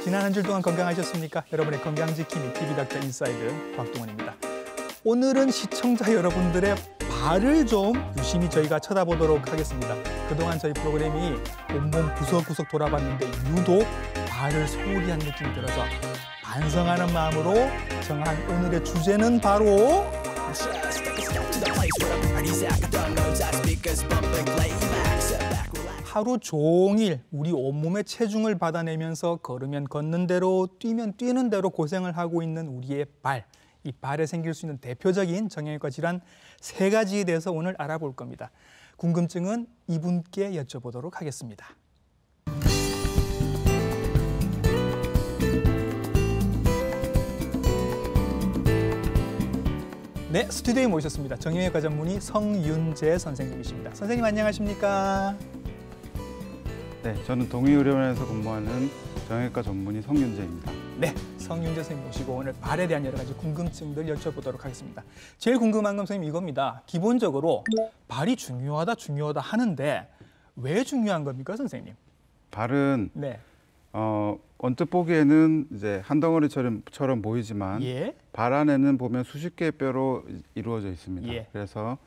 지난 한 주 동안 건강하셨습니까? 여러분의 건강지킴이 TV닥터 인사이드 박동원입니다. 오늘은 시청자 여러분들의 발을 좀 유심히 저희가 쳐다보도록 하겠습니다. 그동안 저희 프로그램이 온몸 구석구석 돌아봤는데 유독 발을 소홀히 한 느낌이 들어서 반성하는 마음으로 정한 오늘의 주제는 바로 하루 종일 우리 온몸의 체중을 받아내면서 걸으면 걷는 대로 뛰면 뛰는 대로 고생을 하고 있는 우리의 발. 이 발에 생길 수 있는 대표적인 정형외과 질환 3가지에 대해서 오늘 알아볼 겁니다. 궁금증은 이분께 여쭤보도록 하겠습니다. 네, 스튜디오에 모셨습니다. 정형외과 전문의 성윤재 선생님이십니다. 선생님 안녕하십니까? 네, 저는 동의의료원에서 근무하는 정형외과 전문의 성윤재입니다. 네, 성윤재 선생님 모시고 오늘 발에 대한 여러 가지 궁금증들 여쭤보도록 하겠습니다. 제일 궁금한 건 선생님 이겁니다. 기본적으로 발이 중요하다 하는데 왜 중요한 겁니까, 선생님? 발은 네. 언뜻 보기에는 이제 한 덩어리처럼 보이지만 예? 발 안에는 보면 수십 개의 뼈로 이루어져 있습니다. 예. 그래서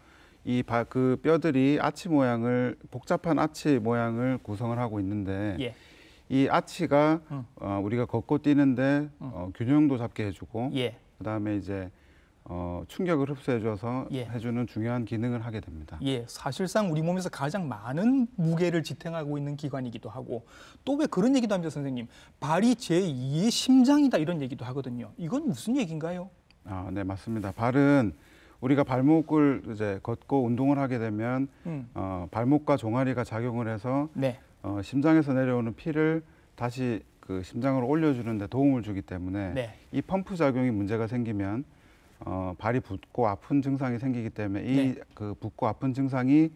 그 뼈들이 복잡한 아치 모양을 구성을 하고 있는데 예. 이 아치가 우리가 걷고 뛰는데 균형도 잡게 해주고 예. 그다음에 이제 충격을 흡수해줘서 예. 해주는 중요한 기능을 하게 됩니다. 예, 사실상 우리 몸에서 가장 많은 무게를 지탱하고 있는 기관이기도 하고 또 왜 그런 얘기도 합니다, 선생님. 발이 제2의 심장이다 이런 얘기도 하거든요. 이건 무슨 얘기인가요? 네, 맞습니다. 발은 우리가 발목을 이제 걷고 운동을 하게 되면 발목과 종아리가 작용을 해서 네. 심장에서 내려오는 피를 다시 그 심장으로 올려주는 데 도움을 주기 때문에 네. 이 펌프 작용이 문제가 생기면 발이 붓고 아픈 증상이 생기기 때문에 이 그 붓고 아픈 증상이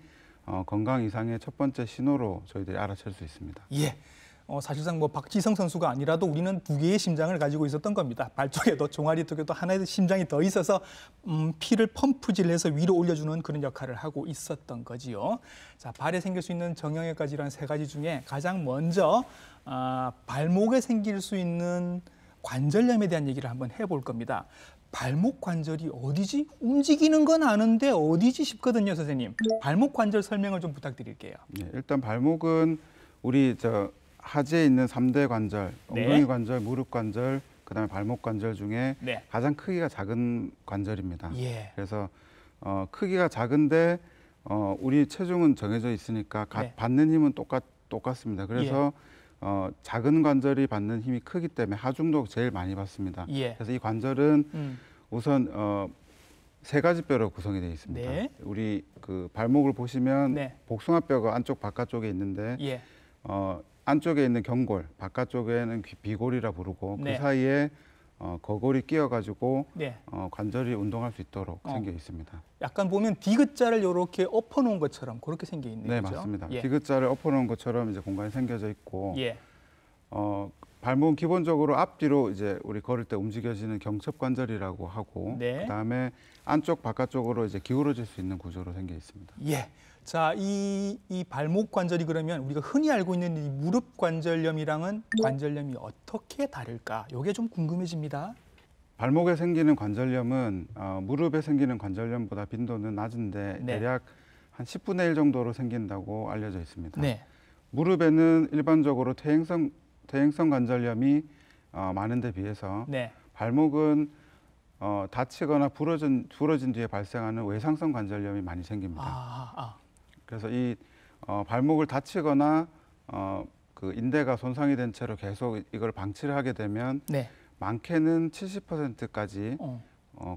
건강 이상의 첫 번째 신호로 저희들이 알아챌 수 있습니다. 예. 사실상 뭐 박지성 선수가 아니라도 우리는 2개의 심장을 가지고 있었던 겁니다. 발 쪽에도 종아리 쪽에도 하나의 심장이 더 있어서 피를 펌프질해서 위로 올려주는 그런 역할을 하고 있었던 거지요. 자, 발에 생길 수 있는 정형외과 질환 3가지 중에 가장 먼저 발목에 생길 수 있는 관절염에 대한 얘기를 한번 해볼 겁니다. 발목 관절이 어디지? 움직이는 건 아는데 어디지 싶거든요, 선생님. 발목 관절 설명을 좀 부탁드릴게요. 네, 일단 발목은 우리 하지에 있는 3대 관절, 엉덩이 관절, 무릎 관절, 그다음에 발목 관절 중에 가장 크기가 작은 관절입니다. 예. 그래서 크기가 작은데 우리 체중은 정해져 있으니까 받는 힘은 똑같습니다. 그래서 작은 관절이 받는 힘이 크기 때문에 하중도 제일 많이 받습니다. 예. 그래서 이 관절은 우선 3가지 뼈로 구성이 되어 있습니다. 네. 우리 그 발목을 보시면 복숭아뼈가 안쪽 바깥쪽에 있는데 안쪽에 있는 경골, 바깥쪽에는 비골이라 부르고 그 사이에 거골이 끼어가지고 관절이 운동할 수 있도록 생겨 있습니다. 약간 보면 디귿자를 이렇게 엎어놓은 것처럼 그렇게 생겨 있네요. 네, 그렇죠? 맞습니다. 디귿자를 엎어놓은 것처럼 이제 공간이 생겨져 있고 발목은 기본적으로 앞뒤로 이제 우리 걸을 때 움직여지는 경첩관절이라고 하고 그다음에 안쪽 바깥쪽으로 이제 기울어질 수 있는 구조로 생겨 있습니다. 예. 자, 이 발목 관절이 그러면 우리가 흔히 알고 있는 이 무릎 관절염이랑은 관절염이 어떻게 다를까? 이게 좀 궁금해집니다. 발목에 생기는 관절염은 무릎에 생기는 관절염보다 빈도는 낮은데 대략 한 10분의 1 정도로 생긴다고 알려져 있습니다. 무릎에는 일반적으로 퇴행성 관절염이 많은 데 비해서 발목은 다치거나 부러진 뒤에 발생하는 외상성 관절염이 많이 생깁니다. 그래서 이 발목을 다치거나 그 인대가 손상이 된 채로 계속 이걸 방치를 하게 되면 많게는 70%까지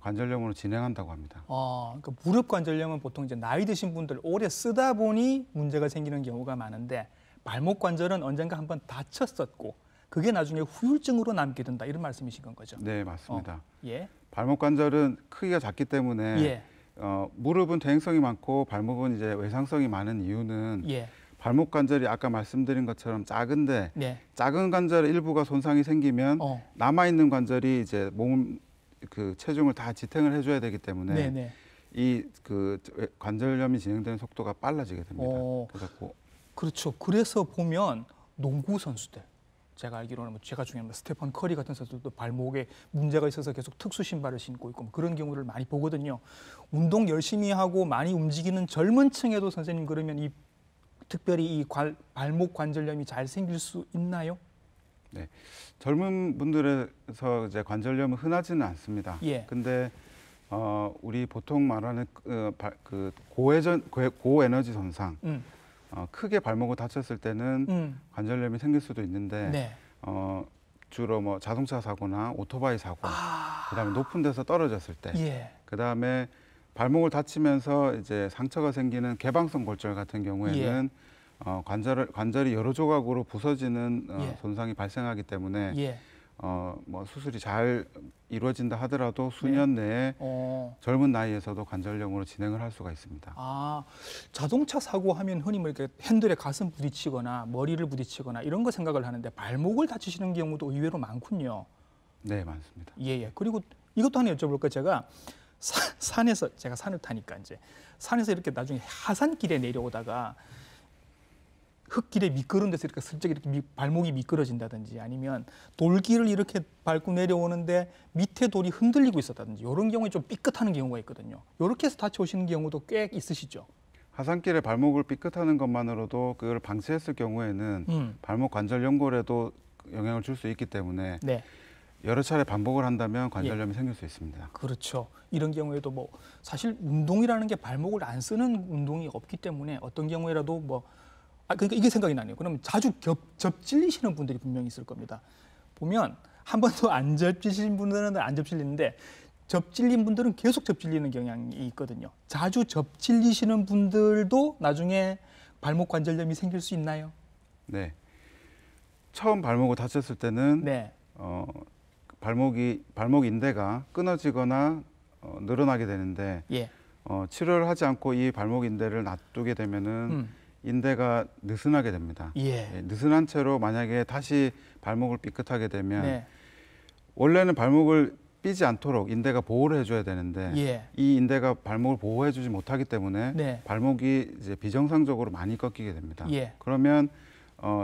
관절염으로 진행한다고 합니다. 그러니까 무릎 관절염은 보통 이제 나이 드신 분들 오래 쓰다 보니 문제가 생기는 경우가 많은데 발목 관절은 언젠가 한번 다쳤었고 그게 나중에 후유증으로 남게 된다 이런 말씀이신 건 거죠? 네, 맞습니다. 예. 발목 관절은 크기가 작기 때문에 무릎은 퇴행성이 많고 발목은 이제 외상성이 많은 이유는 발목 관절이 아까 말씀드린 것처럼 작은데 작은 관절 일부가 손상이 생기면 남아 있는 관절이 이제 몸 그 체중을 다 지탱을 해줘야 되기 때문에 이 그 관절염이 진행되는 속도가 빨라지게 됩니다. 그렇죠. 그래서 보면 농구 선수들 제가 알기로는 뭐 제가 중요한 스테판 커리 같은 선수들도 발목에 문제가 있어서 계속 특수 신발을 신고 있고 뭐 그런 경우를 많이 보거든요. 운동 열심히 하고 많이 움직이는 젊은 층에도 선생님 그러면 이 특별히 이 발목 관절염이 잘 생길 수 있나요? 네, 젊은 분들에서 이제 관절염은 흔하지는 않습니다. 예. 근데 우리 보통 말하는 고에너지 손상, 크게 발목을 다쳤을 때는 관절염이 생길 수도 있는데 네. 주로 뭐 자동차 사고나 오토바이 사고, 그다음에 높은 데서 떨어졌을 때, 예. 그다음에 발목을 다치면서 이제 상처가 생기는 개방성 골절 같은 경우에는 관절이 여러 조각으로 부서지는 손상이 발생하기 때문에 뭐 수술이 잘 이루어진다 하더라도 수년 내에 젊은 나이에서도 관절염으로 진행을 할 수가 있습니다. 아, 자동차 사고 하면 흔히 뭐 이렇게 핸들에 가슴 부딪히거나 머리를 부딪히거나 이런 거 생각을 하는데 발목을 다치시는 경우도 의외로 많군요. 네, 많습니다. 예. 그리고 이것도 하나 여쭤볼까요? 제가 산에서 제가 산을 타니까 이제 산에서 이렇게 나중에 하산길에 내려오다가 흙길에 미끄러운 데서 이렇게 슬쩍 이렇게 발목이 미끄러진다든지 아니면 돌길을 이렇게 밟고 내려오는데 밑에 돌이 흔들리고 있었다든지 이런 경우에 좀 삐끗하는 경우가 있거든요. 이렇게 해서 다쳐오시는 경우도 꽤 있으시죠? 하산길에 발목을 삐끗하는 것만으로도 그걸 방치했을 경우에는 발목 관절 연골에도 영향을 줄 수 있기 때문에 여러 차례 반복을 한다면 관절염이 생길 수 있습니다. 그렇죠. 이런 경우에도 뭐 사실 운동이라는 게 발목을 안 쓰는 운동이 없기 때문에 어떤 경우에라도 뭐 그러니까 이게 생각이 나네요. 그러면 자주 접질리시는 분들이 분명히 있을 겁니다. 보면 한 번도 안 접질린 분들은 안 접질리는데 접질린 분들은 계속 접질리는 경향이 있거든요. 자주 접질리시는 분들도 나중에 발목 관절염이 생길 수 있나요? 네. 처음 발목을 다쳤을 때는 발목 인대가 끊어지거나 늘어나게 되는데 치료를 하지 않고 이 발목 인대를 놔두게 되면은 인대가 느슨하게 됩니다. 느슨한 채로 만약에 다시 발목을 삐끗하게 되면 원래는 발목을 삐지 않도록 인대가 보호를 해줘야 되는데 이 인대가 발목을 보호해주지 못하기 때문에 발목이 이제 비정상적으로 많이 꺾이게 됩니다. 그러면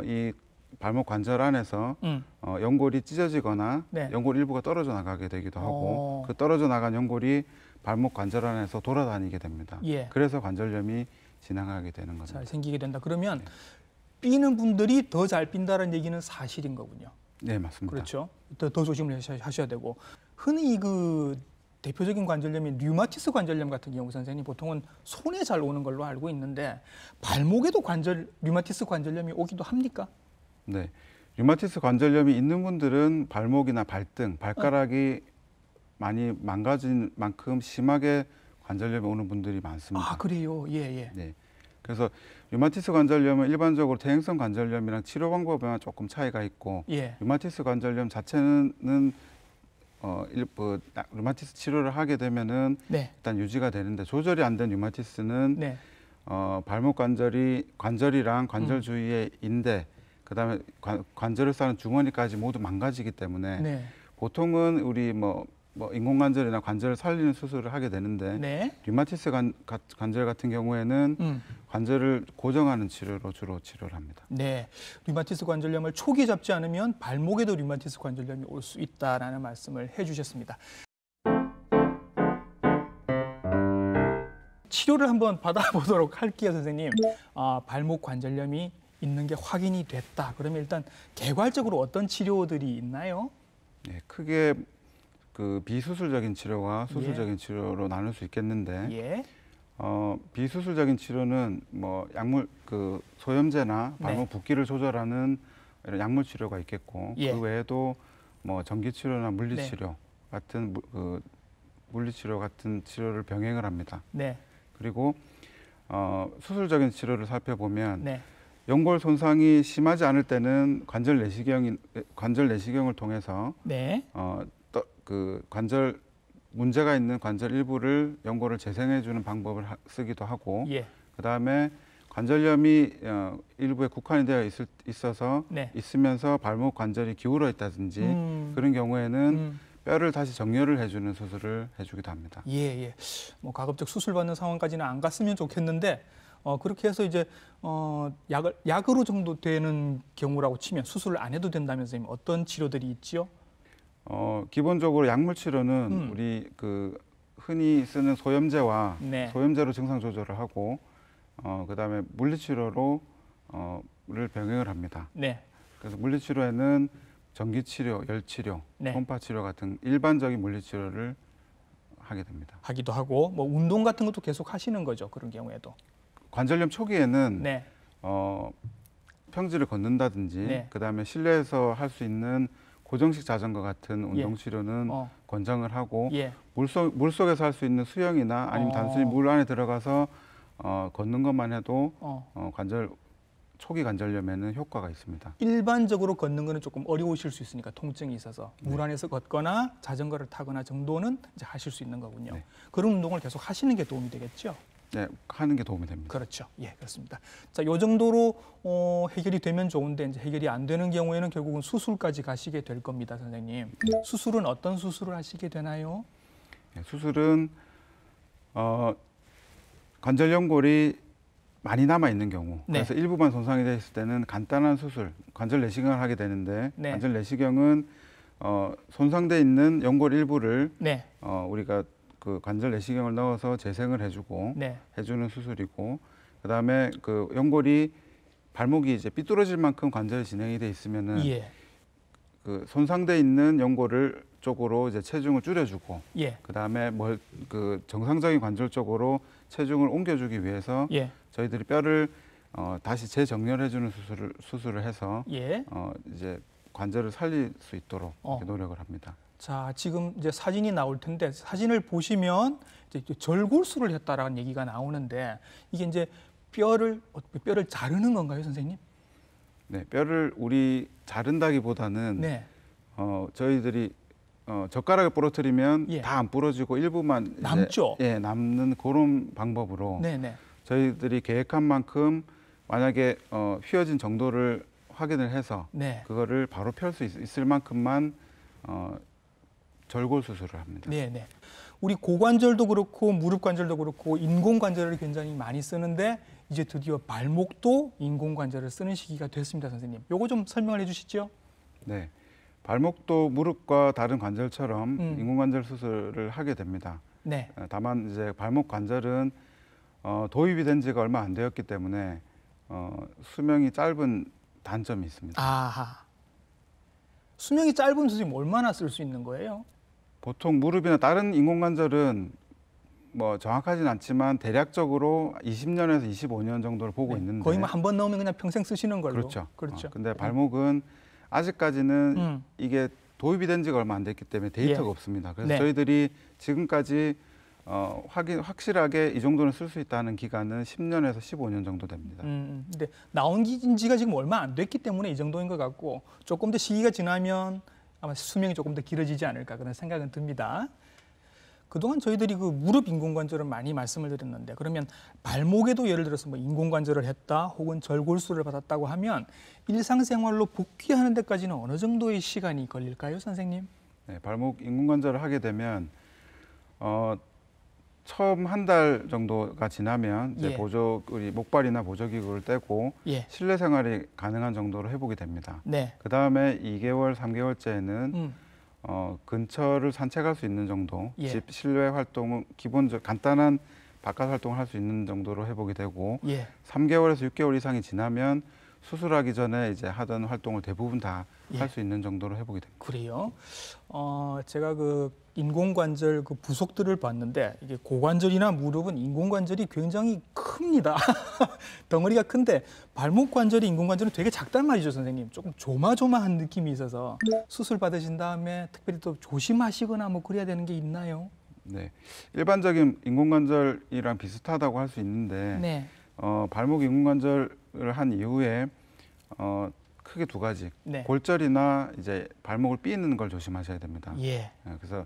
이 발목 관절 안에서 연골이 찢어지거나 연골 일부가 떨어져 나가게 되기도 하고 그 떨어져 나간 연골이 발목 관절 안에서 돌아다니게 됩니다. 그래서 관절염이 진행하게 되는 겁니다. 잘 생기게 된다. 그러면 삐는 분들이 더 잘 삔다는 얘기는 사실인 거군요. 네, 맞습니다. 그렇죠. 더 조심을 하셔야 되고 흔히 그 대표적인 관절염인 류마티스 관절염 같은 경우 선생님 보통은 손에 잘 오는 걸로 알고 있는데 발목에도 류마티스 관절염이 오기도 합니까? 네, 류마티스 관절염이 있는 분들은 발목이나 발등, 발가락이 많이 망가진 만큼 심하게 관절염이 오는 분들이 많습니다. 아, 그래요? 예. 네. 그래서 류마티스 관절염은 일반적으로 퇴행성 관절염이랑 치료 방법에만 조금 차이가 있고 류마티스 관절염 자체는 류마티스 치료를 하게 되면은 일단 유지가 되는데 조절이 안 된 류마티스는 발목 관절이랑 관절 주위의 인대, 그다음에 관절을 싸는 주머니까지 모두 망가지기 때문에 보통은 우리 뭐 인공관절이나 관절을 살리는 수술을 하게 되는데 류마티스 관절 같은 경우에는 관절을 고정하는 치료로 주로 치료를 합니다. 네, 류마티스 관절염을 초기 잡지 않으면 발목에도 류마티스 관절염이 올 수 있다라는 말씀을 해주셨습니다. 치료를 한번 받아보도록 할게요, 선생님. 발목 관절염이 있는 게 확인이 됐다. 그러면 일단 개괄적으로 어떤 치료들이 있나요? 네, 크게 그 비수술적인 치료와 수술적인 치료로 나눌 수 있겠는데 비수술적인 치료는 뭐 약물 소염제나 발목 붓기를 조절하는 이런 약물 치료가 있겠고 그 외에도 뭐 전기 치료나 물리 치료 같은 물리 치료 같은 치료를 병행을 합니다. 그리고 수술적인 치료를 살펴보면 연골 손상이 심하지 않을 때는 관절 내시경을 통해서 관절 문제가 있는 관절 일부를 연골을 재생해주는 방법을 쓰기도 하고 그다음에 관절염이 일부에 국한이 되어 있어서 있으면서 발목 관절이 기울어 있다든지 그런 경우에는 뼈를 다시 정렬을 해주는 수술을 해주기도 합니다. 뭐 가급적 수술 받는 상황까지는 안 갔으면 좋겠는데 그렇게 해서 이제 약으로 정도 되는 경우라고 치면 수술을 안 해도 된다면서 어떤 치료들이 있지요? 기본적으로 약물 치료는 우리 그 흔히 쓰는 소염제와 네. 소염제로 증상 조절을 하고 그다음에 물리치료로 를 병행을 합니다. 네. 그래서 물리치료에는 전기치료, 열치료, 네. 홈파치료 같은 일반적인 물리치료를 하게 됩니다. 하기도 하고 뭐 운동 같은 것도 계속 하시는 거죠. 그런 경우에도. 관절염 초기에는 네. 평지를 걷는다든지 네. 그다음에 실내에서 할 수 있는 고정식 자전거 같은 운동 예. 치료는 권장을 하고 예. 물속에서 할 수 있는 수영이나 아니면 단순히 물 안에 들어가서 걷는 것만 해도 초기 관절염에는 효과가 있습니다. 일반적으로 걷는 거는 조금 어려우실 수 있으니까 통증이 있어서 네. 물 안에서 걷거나 자전거를 타거나 정도는 이제 하실 수 있는 거군요. 네. 그런 운동을 계속 하시는 게 도움이 되겠죠? 네, 하는 게 도움이 됩니다. 그렇죠. 예, 그렇습니다. 자, 요 정도로 해결이 되면 좋은데 이제 해결이 안 되는 경우에는 결국은 수술까지 가시게 될 겁니다, 선생님. 수술은 어떤 수술을 하시게 되나요? 네, 수술은 관절 연골이 많이 남아 있는 경우, 네. 그래서 일부만 손상이 되어 있을 때는 간단한 수술, 관절 내시경을 하게 되는데 네. 관절 내시경은 손상돼 있는 연골 일부를 네. 우리가 그 관절 내시경을 넣어서 재생을 해주고 네. 해주는 수술이고, 그다음에 그 연골이 발목이 이제 삐뚤어질 만큼 관절이 진행이 돼 있으면은 예. 그 손상돼 있는 연골을 쪽으로 이제 체중을 줄여주고, 예. 그다음에 그 정상적인 관절 쪽으로 체중을 옮겨주기 위해서 예. 저희들이 뼈를 다시 재정렬해주는 수술을 해서 예. 이제 관절을 살릴 수 있도록 이렇게 노력을 합니다. 자, 지금 이제 사진이 나올 텐데 사진을 보시면 이제 절골술을 했다라는 얘기가 나오는데 이게 이제 뼈를 자르는 건가요, 선생님? 네, 뼈를 우리 자른다기보다는 네. 저희들이 젓가락을 부러뜨리면 예. 다 안 부러지고 일부만 남죠. 이제, 예, 남는 그런 방법으로 네, 네. 저희들이 계획한 만큼 만약에 휘어진 정도를 확인을 해서 네. 그거를 바로 펼 수 있을 만큼만 절골 수술을 합니다. 네, 네. 우리 고관절도 그렇고 무릎 관절도 그렇고 인공 관절을 굉장히 많이 쓰는데 이제 드디어 발목도 인공 관절을 쓰는 시기가 됐습니다, 선생님. 요거 좀 설명을 해주시죠. 네, 발목도 무릎과 다른 관절처럼 인공관절 수술을 하게 됩니다. 네. 다만 이제 발목 관절은 도입이 된 지가 얼마 안 되었기 때문에 수명이 짧은 단점이 있습니다. 아하. 수명이 짧은 선생님 얼마나 쓸 수 있는 거예요? 보통 무릎이나 다른 인공관절은 뭐 정확하진 않지만 대략적으로 20년에서 25년 정도를 보고 네. 있는데 거의 뭐 한 번 넣으면 그냥 평생 쓰시는 걸로. 그렇죠. 그렇죠. 근데 발목은 아직까지는 이게 도입이 된 지가 얼마 안 됐기 때문에 데이터가 예. 없습니다. 그래서 네. 저희들이 지금까지 확실하게 이 정도는 쓸 수 있다는 기간은 10년에서 15년 정도 됩니다. 근데 나온 지가 지금 얼마 안 됐기 때문에 이 정도인 것 같고 조금 더 시기가 지나면 아마 수명이 조금 더 길어지지 않을까 그런 생각은 듭니다. 그동안 저희들이 그 무릎 인공관절은 많이 말씀을 드렸는데 그러면 발목에도 예를 들어서 뭐 인공관절을 했다 혹은 절골술을 받았다고 하면 일상생활로 복귀하는 데까지는 어느 정도의 시간이 걸릴까요, 선생님? 네, 발목 인공관절을 하게 되면 처음 한 달 정도가 지나면 이제 예. 우리 목발이나 보조기구를 떼고 예. 실내 생활이 가능한 정도로 회복이 됩니다. 네. 그 다음에 2개월, 3개월째에는 근처를 산책할 수 있는 정도, 예. 집 실외 활동은 기본적 간단한 바깥 활동을 할 수 있는 정도로 회복이 되고 예. 3개월에서 6개월 이상이 지나면 수술하기 전에 이제 하던 활동을 대부분 다 할 수 있는 정도로 회복이 됩니다. 그래요? 제가 그 인공관절 그 부속들을 봤는데 이게 고관절이나 무릎은 인공관절이 굉장히 큽니다. 덩어리가 큰데 발목 관절이 인공관절은 되게 작단 말이죠, 선생님. 조금 조마조마한 느낌이 있어서 수술 받으신 다음에 특별히 또 조심하시거나 뭐 그래야 되는 게 있나요? 네, 일반적인 인공관절이랑 비슷하다고 할 수 있는데 네. 발목 인공관절을 한 이후에 크게 두 가지, 네. 골절이나 이제 발목을 삐는 걸 조심하셔야 됩니다. 예. 그래서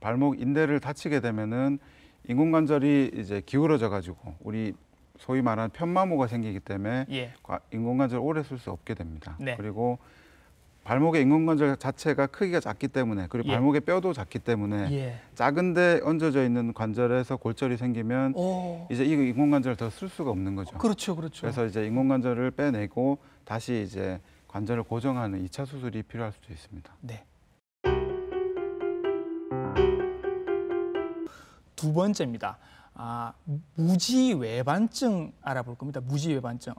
발목 인대를 다치게 되면은 인공관절이 이제 기울어져 가지고 우리 소위 말하는 편마모가 생기기 때문에 예. 인공관절 오래 쓸 수 없게 됩니다. 네. 그리고 발목의 인공관절 자체가 크기가 작기 때문에 그리고 예. 발목의 뼈도 작기 때문에 예. 작은데 얹어져 있는 관절에서 골절이 생기면 이제 이 인공관절을 더 쓸 수가 없는 거죠. 그렇죠, 그렇죠. 그래서 이제 인공관절을 빼내고 다시 이제 관절을 고정하는 2차 수술이 필요할 수도 있습니다. 네. 두 번째입니다. 무지외반증 알아볼 겁니다. 무지외반증.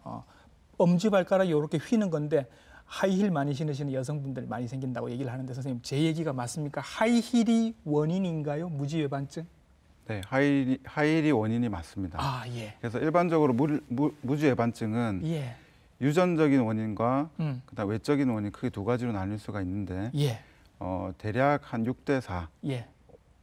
엄지발가락이 이렇게 휘는 건데 하이힐 많이 신으시는 여성분들 많이 생긴다고 얘기를 하는데 선생님 제 얘기가 맞습니까? 하이힐이 원인인가요? 무지외반증? 네, 하이힐이 원인이 맞습니다. 예. 그래서 일반적으로 무지외반증은 예. 유전적인 원인과 그다음 외적인 원인 크게 두 가지로 나뉠 수가 있는데 예. 대략 한 6대 4, 예.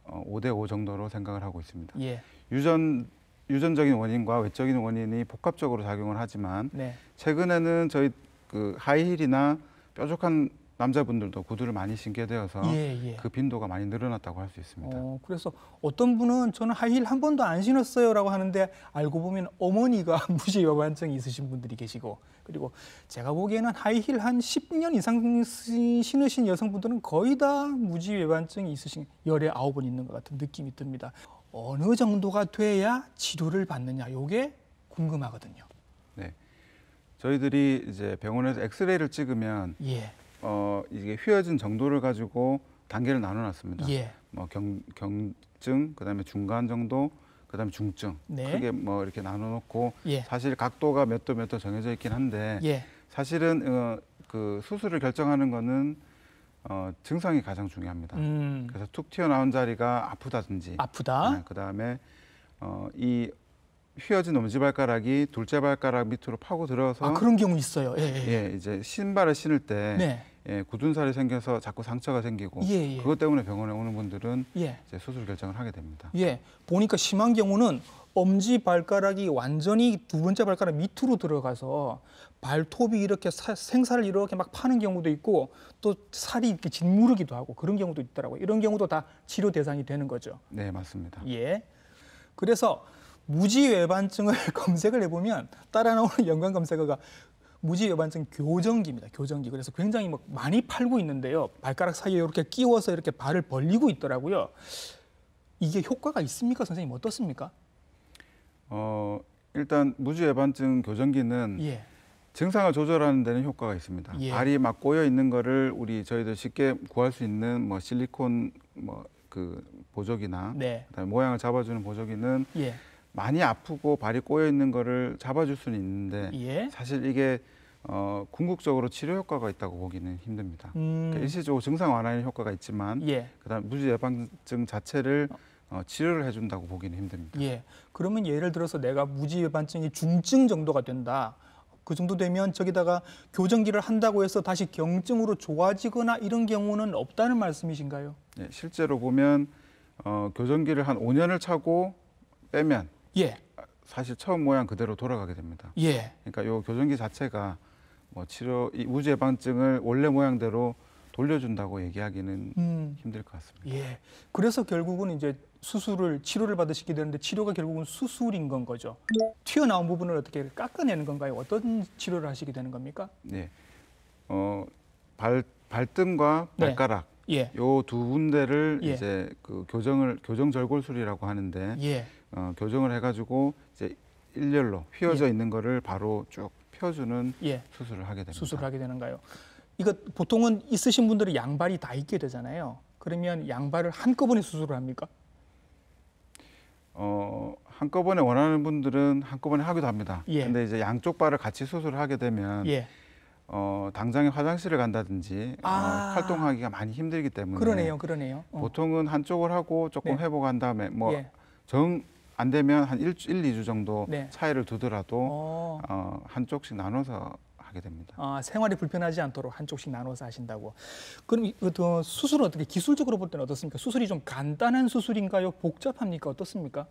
5대 5 정도로 생각을 하고 있습니다. 예. 유전적인 원인과 외적인 원인이 복합적으로 작용을 하지만 네. 최근에는 저희 그 하이힐이나 뾰족한 남자분들도 구두를 많이 신게 되어서 그 빈도가 많이 늘어났다고 할 수 있습니다. 그래서 어떤 분은 저는 하이힐 한 번도 안 신었어요라고 하는데 알고 보면 어머니가 무지외반증이 있으신 분들이 계시고 그리고 제가 보기에는 하이힐 한 10년 이상 신으신 여성분들은 거의 다 무지외반증이 있으신 열에 9분 있는 것 같은 느낌이 듭니다. 어느 정도가 돼야 치료를 받느냐 이게 궁금하거든요. 네, 저희들이 이제 병원에서 엑스레이를 찍으면 이게 휘어진 정도를 가지고 단계를 나눠놨습니다. 뭐 경증, 그다음에 중간 정도, 그다음에 중증. 크게 뭐 이렇게 나눠놓고 사실 각도가 몇 도 정해져 있긴 한데 사실은 그 수술을 결정하는 거는 증상이 가장 중요합니다. 그래서 툭 튀어나온 자리가 아프다든지, 그다음에 이 휘어진 엄지발가락이 둘째 발가락 밑으로 파고 들어서 그런 경우 있어요. 이제 신발을 신을 때 굳은 살이 생겨서 자꾸 상처가 생기고 그것 때문에 병원에 오는 분들은 이제 수술 결정을 하게 됩니다. 보니까 심한 경우는 엄지발가락이 완전히 두 번째 발가락 밑으로 들어가서 발톱이 이렇게 생살을 이렇게 막 파는 경우도 있고 또 살이 이렇게 짓무르기도 하고 그런 경우도 있더라고요. 이런 경우도 다 치료 대상이 되는 거죠. 네, 맞습니다. 그래서 무지외반증을 검색을 해보면 따라 나오는 연관 검색어가 무지외반증 교정기입니다. 교정기. 그래서 굉장히 많이 팔고 있는데요. 발가락 사이에 이렇게 끼워서 이렇게 발을 벌리고 있더라고요. 이게 효과가 있습니까, 선생님? 어떻습니까? 일단 무지외반증 교정기는 증상을 조절하는 데는 효과가 있습니다. 발이 막 꼬여 있는 거를 저희들 쉽게 구할 수 있는 뭐 실리콘 그 보조기나 그다음에 모양을 잡아주는 보조기는 많이 아프고 발이 꼬여 있는 거를 잡아줄 수는 있는데 사실 이게 궁극적으로 치료 효과가 있다고 보기는 힘듭니다. 그러니까 일시적으로 증상 완화에 효과가 있지만 그다음 무지외반증 자체를 치료를 해준다고 보기는 힘듭니다. 그러면 예를 들어서 내가 무지외반증이 중증 정도가 된다. 그 정도 되면 저기다가 교정기를 한다고 해서 다시 경증으로 좋아지거나 이런 경우는 없다는 말씀이신가요? 네, 실제로 보면 교정기를 한 5년을 차고 빼면 사실 처음 모양 그대로 돌아가게 됩니다. 그러니까 이 교정기 자체가 뭐 이 무지외반증을 원래 모양대로 돌려준다고 얘기하기는 힘들 것 같습니다. 그래서 결국은 이제 치료를 받으시게 되는데 치료가 결국은 수술인 건 거죠. 튀어나온 부분을 어떻게 깎아내는 건가요? 어떤 치료를 하시게 되는 겁니까? 네, 발등과 발가락 요 두 군데를 이제 그 교정 절골술이라고 하는데 교정을 해가지고 이제 일렬로 휘어져 있는 거를 바로 쭉 펴주는 수술을 하게 됩니다. 수술을 하게 되는가요? 이거 보통은 있으신 분들이 양발이 다 있게 되잖아요. 그러면 양발을 한꺼번에 수술을 합니까? 한꺼번에 원하는 분들은 한꺼번에 하기도 합니다. 근데 이제 양쪽 발을 같이 수술을 하게 되면 당장에 화장실을 간다든지 활동하기가 많이 힘들기 때문에 그러네요. 보통은 한쪽을 하고 조금 회복한 다음에 정 안 되면 한 1, 2주 정도 차이를 두더라도 한쪽씩 나눠서 하게 됩니다. 생활이 불편하지 않도록 한쪽씩 나눠서 하신다고. 그럼 수술은 어떻게 기술적으로 볼 때는 어떻습니까? 수술이 좀 간단한 수술인가요? 복잡합니까? 어떻습니까?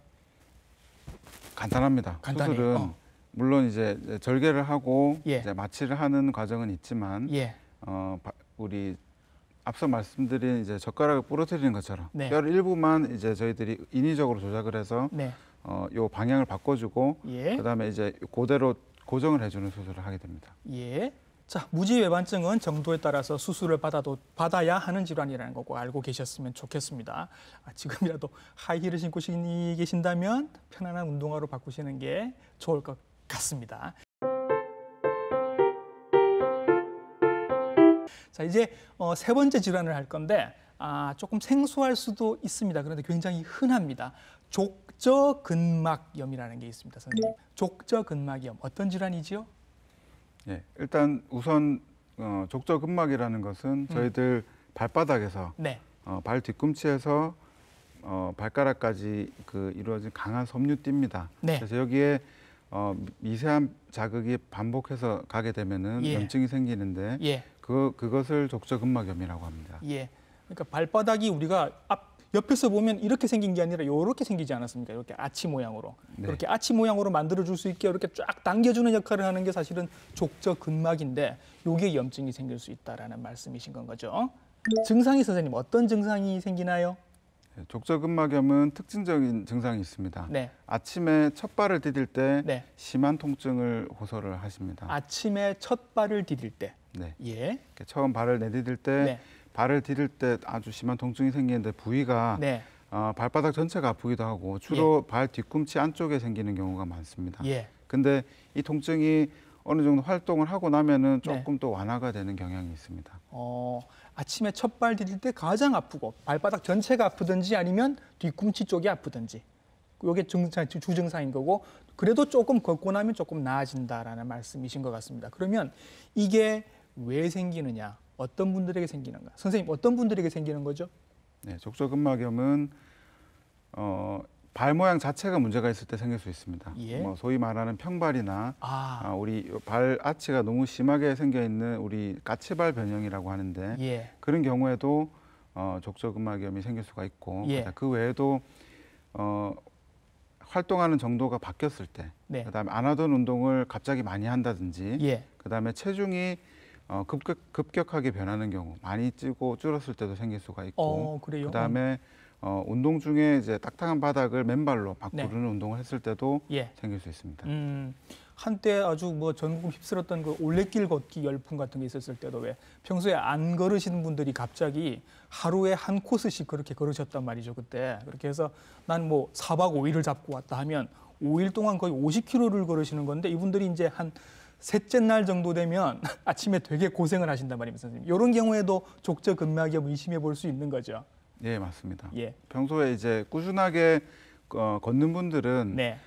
간단합니다. 수술은 물론 이제 절개를 하고 이제 마취를 하는 과정은 있지만 우리 앞서 말씀드린 이제 젓가락을 부러뜨리는 것처럼 뼈 일부만 이제 저희들이 인위적으로 조작을 해서 요 방향을 바꿔주고 그다음에 이제 그대로 고정을 해주는 수술을 하게 됩니다. 자, 무지외반증은 정도에 따라서 수술을 받아야 하는 질환이라는 거 꼭 알고 계셨으면 좋겠습니다. 지금이라도 하이힐을 신고 계신다면 편안한 운동화로 바꾸시는 게 좋을 것 같습니다. 자, 이제 세 번째 질환을 할 건데 조금 생소할 수도 있습니다. 그런데 굉장히 흔합니다. 족저근막염이라는 게 있습니다, 선생님. 족저근막염 어떤 질환이지요? 예, 일단 우선 족저근막이라는 것은 저희들 발바닥에서 네. 발 뒤꿈치에서 발가락까지 이루어진 강한 섬유띠입니다. 네. 그래서 여기에 미세한 자극이 반복해서 가게 되면은 예. 염증이 생기는데 예. 그것을 족저근막염이라고 합니다. 예. 그러니까 발바닥이 우리가 옆에서 보면 이렇게 생긴 게 아니라 이렇게 생기지 않았습니까? 이렇게 아치 모양으로. 네. 이렇게 아치 모양으로 만들어줄 수 있게 이렇게 쫙 당겨주는 역할을 하는 게 사실은 족저근막인데 요게 염증이 생길 수 있다라는 말씀이신 건 거죠. 증상이 선생님 어떤 증상이 생기나요? 족저근막염은 특징적인 증상이 있습니다. 네. 아침에 첫 발을 디딜 때 네. 심한 통증을 호소를 하십니다. 아침에 첫 발을 디딜 때. 네. 예. 처음 발을 내디딜 때 네. 발을 디딜 때 아주 심한 통증이 생기는데 부위가 네. 발바닥 전체가 아프기도 하고 주로 발 뒤꿈치 안쪽에 생기는 경우가 많습니다. 예. 근데 이 통증이 어느 정도 활동을 하고 나면은 조금 네. 또 완화가 되는 경향이 있습니다. 아침에 첫 발 디딜 때 가장 아프고 발바닥 전체가 아프든지 아니면 뒤꿈치 쪽이 아프든지 이게 주증상인 거고 그래도 조금 걷고 나면 조금 나아진다라는 말씀이신 것 같습니다. 그러면 이게 왜 생기느냐? 어떤 분들에게 생기는가? 선생님 어떤 분들에게 생기는 거죠? 네, 족저근막염은 발 모양 자체가 문제가 있을 때 생길 수 있습니다. 예. 소위 말하는 평발이나 우리 발 아치가 너무 심하게 생겨 있는 우리 까치발 변형이라고 하는데 예. 그런 경우에도 족저근막염이 생길 수가 있고 예. 그 외에도 활동하는 정도가 바뀌었을 때, 네. 그다음에 안 하던 운동을 갑자기 많이 한다든지, 예. 그다음에 체중이 급격하게 변하는 경우, 많이 찌고 줄었을 때도 생길 수가 있고, 그래요? 그다음에 운동 중에 이제 딱딱한 바닥을 맨발로 바꾸는 운동을 했을 때도 예. 생길 수 있습니다. 한때 아주 전국 휩쓸었던 그 올레길 걷기 열풍 같은 게 있었을 때도 왜 평소에 안 걸으시는 분들이 갑자기 하루에 한 코스씩 그렇게 걸으셨단 말이죠. 그때 그렇게 해서 난 4박 5일을 잡고 왔다 하면 5일 동안 거의 50km를 걸으시는 건데 이분들이 이제 한 셋째 날 정도 되면 아침에 되게 고생을 하신단 말입니다, 선생님. 이런 경우에도 족저근막염 의심해 볼 수 있는 거죠. 네, 맞습니다. 예. 평소에 이제 꾸준하게 걷는 분들은 네.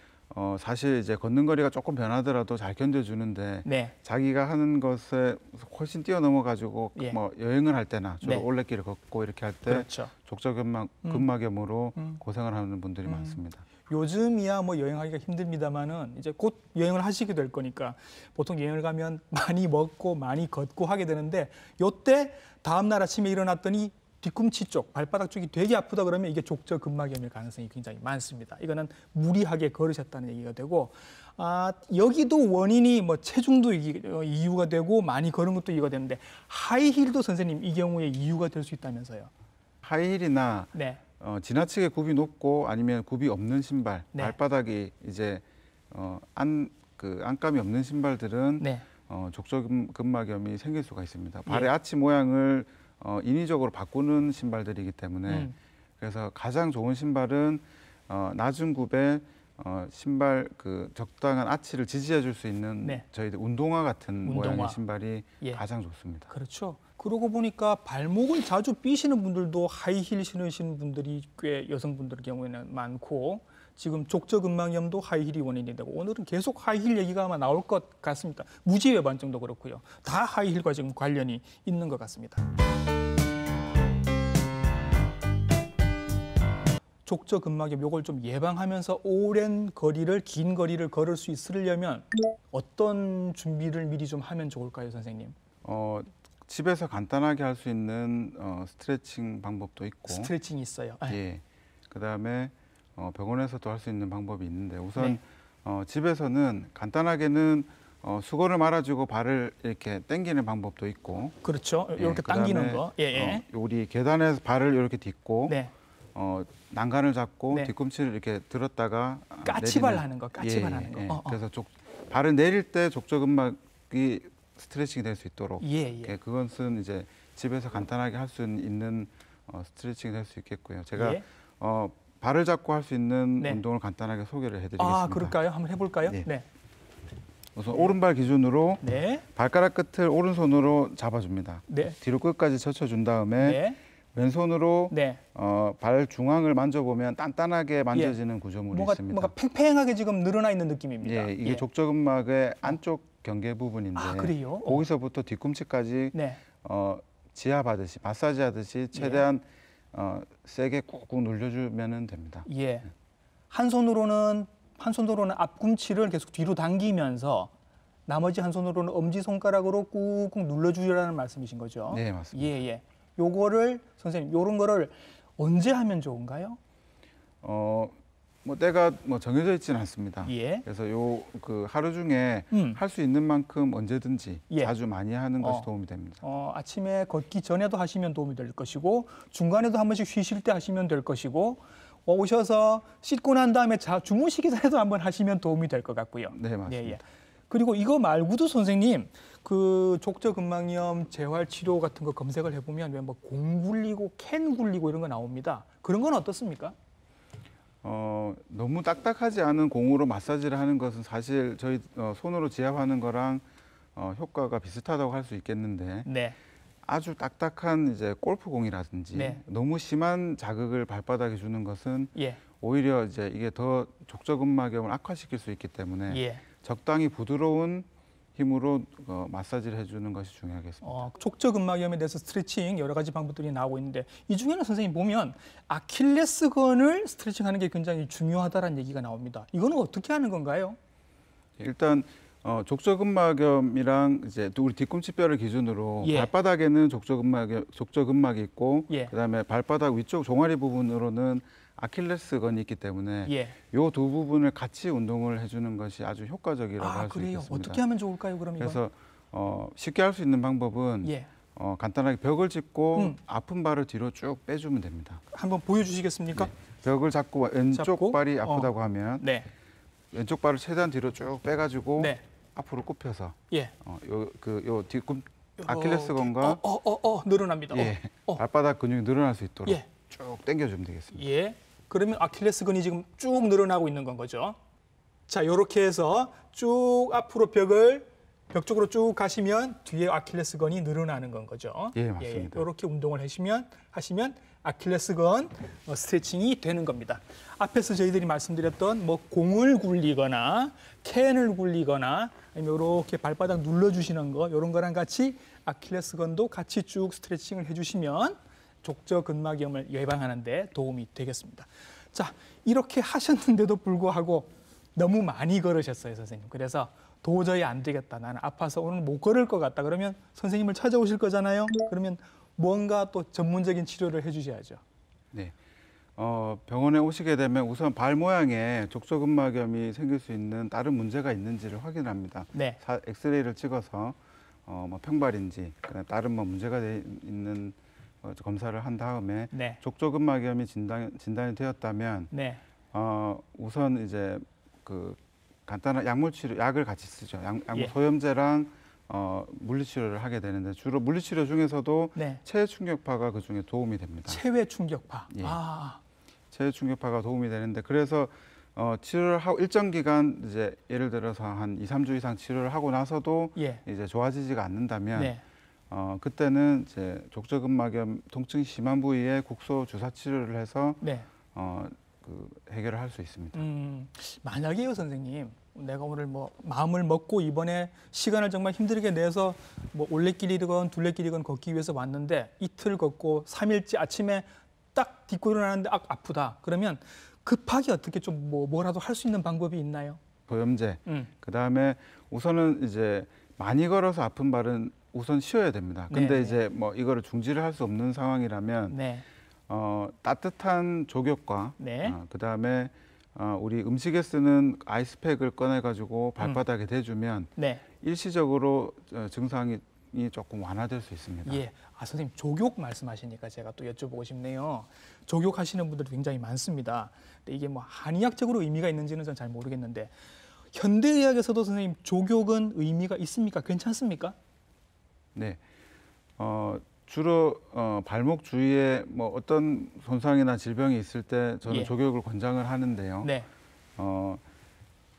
사실 이제 걷는 거리가 조금 변하더라도 잘 견뎌주는데 네. 자기가 하는 것에 훨씬 뛰어넘어 가지고 예. 여행을 할 때나 주로 네. 올레길을 걷고 이렇게 할 때 그렇죠. 족저근막염으로 고생을 하는 분들이 많습니다. 요즘이야 여행하기가 힘듭니다만은 이제 곧 여행을 하시게 될 거니까 보통 여행을 가면 많이 먹고 많이 걷고 하게 되는데 요때 다음 날 아침에 일어났더니 뒤꿈치 쪽, 발바닥 쪽이 되게 아프다 그러면 이게 족저근막염일 가능성이 굉장히 많습니다. 이거는 무리하게 걸으셨다는 얘기가 되고 여기도 원인이 체중도 이유가 되고 많이 걸은 것도 이유가 되는데 하이힐도 선생님 이 경우에 이유가 될 수 있다면서요. 하이힐이나 네. 지나치게 굽이 높고 아니면 굽이 없는 신발, 네. 발바닥이 이제 안감이 없는 신발들은 네. 족저근막염이 생길 수가 있습니다. 발의 아치 모양을 인위적으로 바꾸는 신발들이기 때문에 그래서 가장 좋은 신발은 낮은 굽에 신발 적당한 아치를 지지해 줄 수 있는 저희들 운동화 같은 모양의 신발이 가장 좋습니다. 그렇죠. 그러고 보니까 발목을 자주 삐시는 분들도 하이힐 신으시는 분들이 꽤 여성분들 경우에는 많고 지금 족저근막염도 하이힐이 원인이 되고 오늘은 계속 하이힐 얘기가 아마 나올 것 같습니다. 무지외반증도 그렇고요. 다 하이힐과 지금 관련이 있는 것 같습니다. 족저근막염 요걸 좀 예방하면서 오랜 거리를 긴 거리를 걸을 수 있으려면 어떤 준비를 미리 좀 하면 좋을까요, 선생님? 집에서 간단하게 할 수 있는 스트레칭 방법도 있고 스트레칭이 있어요. 예. 그다음에 병원에서도 할 수 있는 방법이 있는데 우선 집에서는 간단하게는 수건을 말아주고 발을 이렇게 당기는 방법도 있고 그렇죠. 이렇게 당기는 거. 예. 우리 계단에서 발을 이렇게 딛고 난간을 잡고 네. 뒤꿈치를 이렇게 들었다가 까치발 하는 거. 까치발 하는 거. 그래서 발을 내릴 때 족저근막이 스트레칭이 될 수 있도록 예. 그것은 이제 집에서 간단하게 할 수 있는 스트레칭이 될 수 있겠고요. 제가 예. 발을 잡고 할 수 있는 네. 운동을 간단하게 소개를 해드리겠습니다. 아, 그럴까요? 한번 해볼까요? 네. 네. 우선 오른발 기준으로 네. 발가락 끝을 오른손으로 잡아줍니다. 네. 뒤로 끝까지 젖혀준 다음에 네. 왼손으로 네. 발 중앙을 만져보면 단단하게 만져지는 구조물이 있습니다. 뭔가 팽팽하게 지금 늘어나 있는 느낌입니다. 예, 이게 족저근막의 안쪽 경계 부분인데 아, 그래요? 거기서부터 뒤꿈치까지 네. 지압하듯이 마사지하듯이 최대한 세게 꾹꾹 눌러주면 됩니다. 예. 한 손으로는 앞꿈치를 계속 뒤로 당기면서 나머지 한 손으로는 엄지 손가락으로 꾹꾹 눌러주라는 말씀이신 거죠? 네, 맞습니다. 예. 요거를 선생님, 요런 거를 언제 하면 좋은가요? 뭐 때가 정해져 있지는 않습니다. 예. 그래서 그 하루 중에 할 수 있는 만큼 언제든지 자주 많이 하는 것이 도움이 됩니다. 아침에 걷기 전에도 하시면 도움이 될 것이고 중간에도 한 번씩 쉬실 때 하시면 될 것이고 오셔서 씻고 난 다음에 주무시기 전에도 한번 하시면 도움이 될 것 같고요. 네, 맞습니다. 예. 그리고 이거 말고도 선생님 그 족저근막염 재활 치료 같은 거 검색을 해보면 왜 뭐 공 굴리고 캔 굴리고 이런 거 나옵니다. 그런 건 어떻습니까? 너무 딱딱하지 않은 공으로 마사지를 하는 것은 사실 저희 손으로 지압하는 거랑 효과가 비슷하다고 할 수 있겠는데 네. 아주 딱딱한 이제 골프공이라든지 네. 너무 심한 자극을 발바닥에 주는 것은 예. 오히려 이제 이게 더 족저근막염을 악화시킬 수 있기 때문에 예. 적당히 부드러운 힘으로 마사지를 해주는 것이 중요하겠습니다. 족저근막염에 대해서 스트레칭 여러 가지 방법들이 나오고 있는데 이 중에는 선생님 보면 아킬레스건을 스트레칭하는 게 굉장히 중요하다는 얘기가 나옵니다. 이거는 어떻게 하는 건가요? 일단 족저근막염이랑 이제 우리 뒤꿈치뼈를 기준으로 예. 발바닥에는 족저근막이 있고 예. 그다음에 발바닥 위쪽 종아리 부분으로는 아킬레스건이 있기 때문에 예. 이 두 부분을 같이 운동을 해주는 것이 아주 효과적이라고 할 수 그래요? 있겠습니다. 어떻게 하면 좋을까요? 그럼 이거? 그래서 쉽게 할 수 있는 방법은 예. 간단하게 벽을 짚고 아픈 발을 뒤로 쭉 빼주면 됩니다. 한번 보여주시겠습니까? 네. 벽을 잡고 왼쪽 잡고, 발이 아프다고 하면 네. 왼쪽 발을 최대한 뒤로 쭉 빼가지고 네. 앞으로 굽혀서 예. 요 뒤꿈 아킬레스건과 늘어납니다. 예, 발바닥 근육이 늘어날 수 있도록 예. 쭉 당겨주면 되겠습니다. 예. 그러면 아킬레스건이 지금 쭉 늘어나고 있는 건 거죠. 자, 이렇게 해서 쭉 앞으로 벽 쪽으로 쭉 가시면 뒤에 아킬레스건이 늘어나는 건 거죠. 예, 맞습니다. 이렇게 운동을 하시면 아킬레스건 스트레칭이 되는 겁니다. 앞에서 저희들이 말씀드렸던 뭐 공을 굴리거나 캔을 굴리거나 아니면 이렇게 발바닥 눌러주시는 거 이런 거랑 같이 아킬레스건도 같이 쭉 스트레칭을 해주시면 족저근막염을 예방하는 데 도움이 되겠습니다. 자, 이렇게 하셨는데도 불구하고 너무 많이 걸으셨어요, 선생님. 그래서 도저히 안 되겠다. 나는 아파서 오늘 못 걸을 것 같다. 그러면 선생님을 찾아오실 거잖아요. 그러면 뭔가 또 전문적인 치료를 해주셔야죠. 네. 병원에 오시게 되면 우선 발 모양에 족저근막염이 생길 수 있는 다른 문제가 있는지를 확인합니다. 네. 엑스레이를 찍어서 뭐 평발인지 다른 뭐 문제가 있는 검사를 한 다음에 네. 족저근막염이 진단이 되었다면 네. 우선 이제 그 간단한 약물 치료, 약을 같이 쓰죠. 약물 예. 소염제랑 물리치료를 하게 되는데 주로 물리치료 중에서도 네. 체외 충격파가 그 중에 도움이 됩니다. 체외 충격파. 예. 체외 충격파가 도움이 되는데 그래서 치료를 하고 일정 기간 이제 예를 들어서 한 2, 3주 이상 치료를 하고 나서도 예. 이제 좋아지지가 않는다면 네. 그때는 이제 족저근막염 통증이 심한 부위에 국소 주사 치료를 해서 네. 그 해결을 할 수 있습니다. 만약에요, 선생님. 내가 오늘 뭐 마음을 먹고 이번에 시간을 정말 힘들게 내서 뭐 올레길이건 둘레길이건 걷기 위해서 왔는데 이틀 걷고 3일째 아침에 딱 딛고 일어나는데 아프다. 그러면 급하게 어떻게 좀 뭐라도 할 수 있는 방법이 있나요? 소염제. 그다음에 우선은 이제 많이 걸어서 아픈 발은 우선 쉬어야 됩니다. 근데 네. 이제 뭐 이거를 중지를 할 수 없는 상황이라면 네. 따뜻한 족욕과 네. 그다음에 우리 음식에 쓰는 아이스팩을 꺼내 가지고 발바닥에 대주면 네. 일시적으로 증상이 조금 완화될 수 있습니다. 예. 선생님 족욕 말씀하시니까 제가 또 여쭤보고 싶네요. 족욕하시는 분들이 굉장히 많습니다. 근데 이게 뭐 한의학적으로 의미가 있는지는 전 잘 모르겠는데 현대의학에서도 선생님 족욕은 의미가 있습니까? 괜찮습니까? 네. 주로 발목 주위에 뭐 어떤 손상이나 질병이 있을 때 저는 예. 족욕을 권장을 하는데요. 네.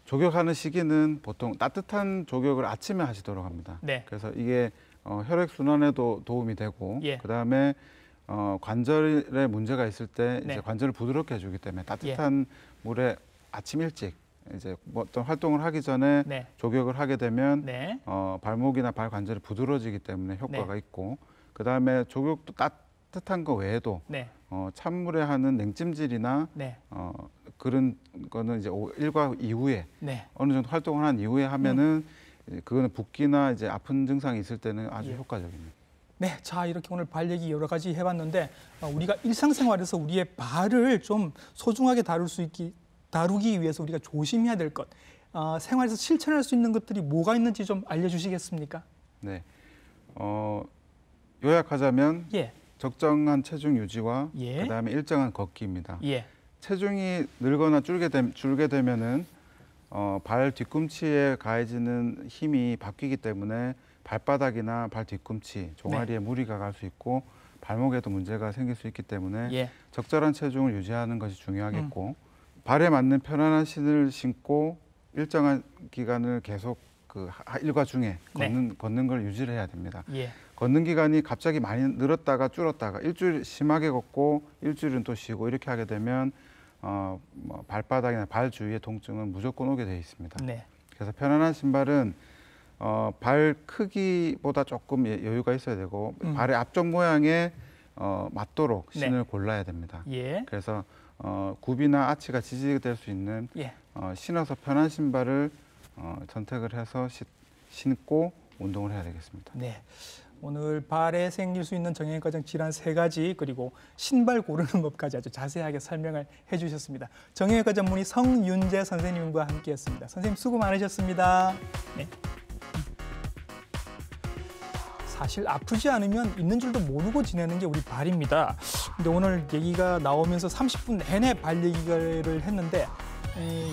족욕하는 시기는 보통 따뜻한 족욕을 아침에 하시도록 합니다. 네. 그래서 이게 혈액 순환에도 도움이 되고, 예. 그다음에 관절에 문제가 있을 때 네. 이제 관절을 부드럽게 해주기 때문에 따뜻한 물에 아침 일찍 이제 뭐 어떤 활동을 하기 전에 네. 족욕을 하게 되면 네. 발목이나 발 관절이 부드러워지기 때문에 효과가 있고, 그다음에 족욕도 따뜻한 거 외에도 네. 찬물에 하는 냉찜질이나 네. 그런 거는 이제 일과 이후에 네. 어느 정도 활동을 한 이후에 하면은 그거는 붓기나 이제 아픈 증상이 있을 때는 아주 예. 효과적입니다. 네, 자 이렇게 오늘 발 얘기 여러 가지 해봤는데 우리가 일상생활에서 우리의 발을 좀 소중하게 다루기 위해서 우리가 조심해야 될 것, 생활에서 실천할 수 있는 것들이 뭐가 있는지 좀 알려주시겠습니까? 네, 요약하자면 예. 적정한 체중 유지와 예. 그다음에 일정한 걷기입니다. 예. 체중이 늘거나 줄게 되면은 발 뒤꿈치에 가해지는 힘이 바뀌기 때문에 발바닥이나 발 뒤꿈치, 종아리에 무리가 갈 수 있고 발목에도 문제가 생길 수 있기 때문에 예. 적절한 체중을 유지하는 것이 중요하겠고, 발에 맞는 편안한 신을 신고 일정한 기간을 계속 그 일과 중에 걷는 걸 유지를 해야 됩니다. 예. 걷는 기간이 갑자기 많이 늘었다가 줄었다가 일주일 심하게 걷고 일주일은 또 쉬고 이렇게 하게 되면 뭐 발바닥이나 발 주위의 통증은 무조건 오게 되어 있습니다. 네. 그래서 편안한 신발은 발 크기보다 조금 여유가 있어야 되고 발의 앞쪽 모양에 맞도록 신을 골라야 됩니다. 예. 그래서 굽이나 아치가 지지될 수 있는 예. 신어서 편한 신발을 선택을 해서 신고 운동을 해야 되겠습니다. 네. 오늘 발에 생길 수 있는 정형외과적 질환 3가지 그리고 신발 고르는 법까지 아주 자세하게 설명을 해주셨습니다. 정형외과 전문의 성윤재 선생님과 함께했습니다. 선생님 수고 많으셨습니다. 네. 사실 아프지 않으면 있는 줄도 모르고 지내는 게 우리 발입니다. 근데 오늘 얘기가 나오면서 30분 내내 발 얘기를 했는데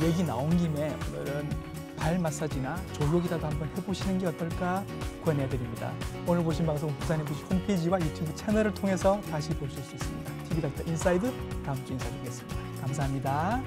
얘기 나온 김에 오늘은 발 마사지나 족욕이라도 한번 해보시는 게 어떨까 권해드립니다. 오늘 보신 방송 부산FC 홈페이지와 유튜브 채널을 통해서 다시 보실 수 있습니다. TV닥터 인사이드 다음 주 인사드리겠습니다. 감사합니다.